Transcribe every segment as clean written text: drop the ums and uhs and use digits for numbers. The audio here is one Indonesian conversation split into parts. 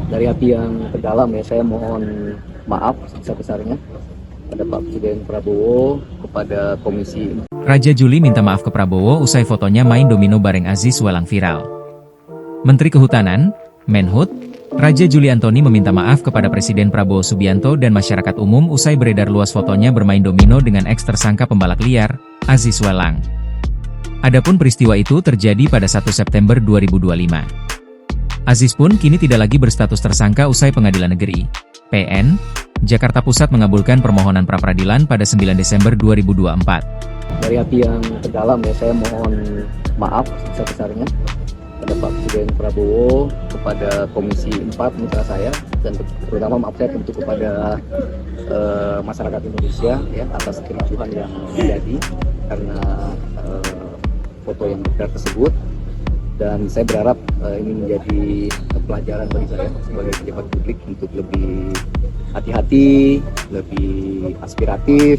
Dari hati yang terdalam ya, saya mohon maaf sebesar-besarnya pada Pak Presiden Prabowo, kepada Komisi. Raja Juli minta maaf ke Prabowo usai fotonya main domino bareng Aziz Welang viral. Menteri Kehutanan, Menhut, Raja Juli Antoni meminta maaf kepada Presiden Prabowo Subianto dan masyarakat umum usai beredar luas fotonya bermain domino dengan eks tersangka pembalak liar, Aziz Welang. Adapun peristiwa itu terjadi pada 1 September 2025. Aziz pun kini tidak lagi berstatus tersangka usai Pengadilan Negeri PN Jakarta Pusat mengabulkan permohonan pra-peradilan pada 9 Desember 2024. Dari hati yang terdalam ya, saya mohon maaf sebesar-besarnya pada Pak Presiden Prabowo, kepada Komisi 4 mitra saya, dan terutama maaf saya tentu kepada masyarakat Indonesia ya, atas kericuhan yang terjadi karena foto yang beredar tersebut. Dan saya berharap ini menjadi pelajaran bagi saya sebagai pejabat publik untuk lebih hati-hati, lebih aspiratif,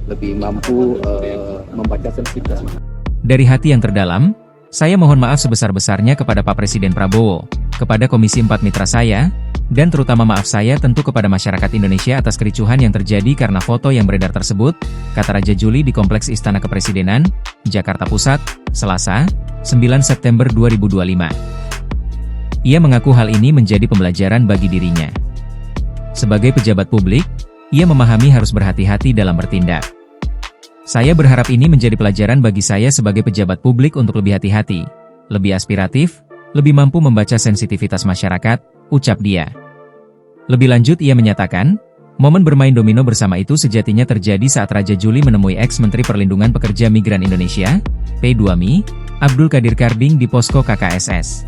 lebih mampu membaca sensitivitas. Dari hati yang terdalam, saya mohon maaf sebesar-besarnya kepada Pak Presiden Prabowo, kepada Komisi 4 mitra saya, dan terutama maaf saya tentu kepada masyarakat Indonesia atas kericuhan yang terjadi karena foto yang beredar tersebut, kata Raja Juli di Kompleks Istana Kepresidenan, Jakarta Pusat, Selasa, 9 September 2025. Ia mengaku hal ini menjadi pembelajaran bagi dirinya. Sebagai pejabat publik, ia memahami harus berhati-hati dalam bertindak. Saya berharap ini menjadi pelajaran bagi saya sebagai pejabat publik untuk lebih hati-hati, lebih aspiratif, lebih mampu membaca sensitivitas masyarakat, ucap dia. Lebih lanjut ia menyatakan, momen bermain domino bersama itu sejatinya terjadi saat Raja Juli menemui ex-Menteri Perlindungan Pekerja Migran Indonesia, P2MI, Abdul Qadir Karding di posko KKSS.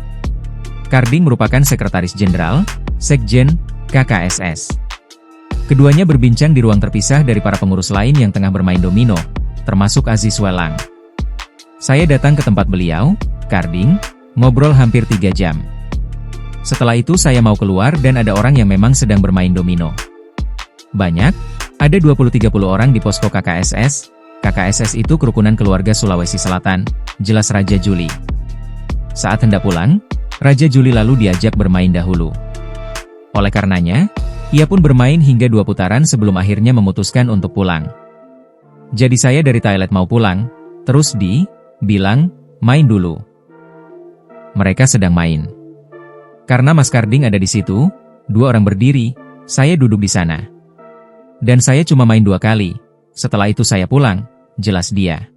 Karding merupakan Sekretaris Jenderal, Sekjen, KKSS. Keduanya berbincang di ruang terpisah dari para pengurus lain yang tengah bermain domino, termasuk Aziz Welang. Saya datang ke tempat beliau, Karding, ngobrol hampir 3 jam. Setelah itu saya mau keluar dan ada orang yang memang sedang bermain domino. Banyak, ada 20-30 orang di posko KKSS. KKSS itu kerukunan keluarga Sulawesi Selatan, jelas Raja Juli. Saat hendak pulang, Raja Juli lalu diajak bermain dahulu. Oleh karenanya, ia pun bermain hingga 2 putaran sebelum akhirnya memutuskan untuk pulang. Jadi saya dari toilet mau pulang, terus bilang, main dulu. Mereka sedang main. Karena Mas Karding ada di situ, 2 orang berdiri, saya duduk di sana. Dan saya cuma main 2 kali, setelah itu saya pulang, jelas dia.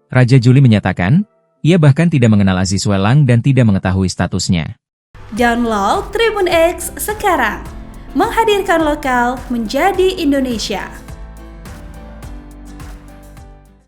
Raja Juli menyatakan, ia bahkan tidak mengenal Aziz Welang dan tidak mengetahui statusnya. Download Tribun X sekarang, menghadirkan lokal menjadi Indonesia.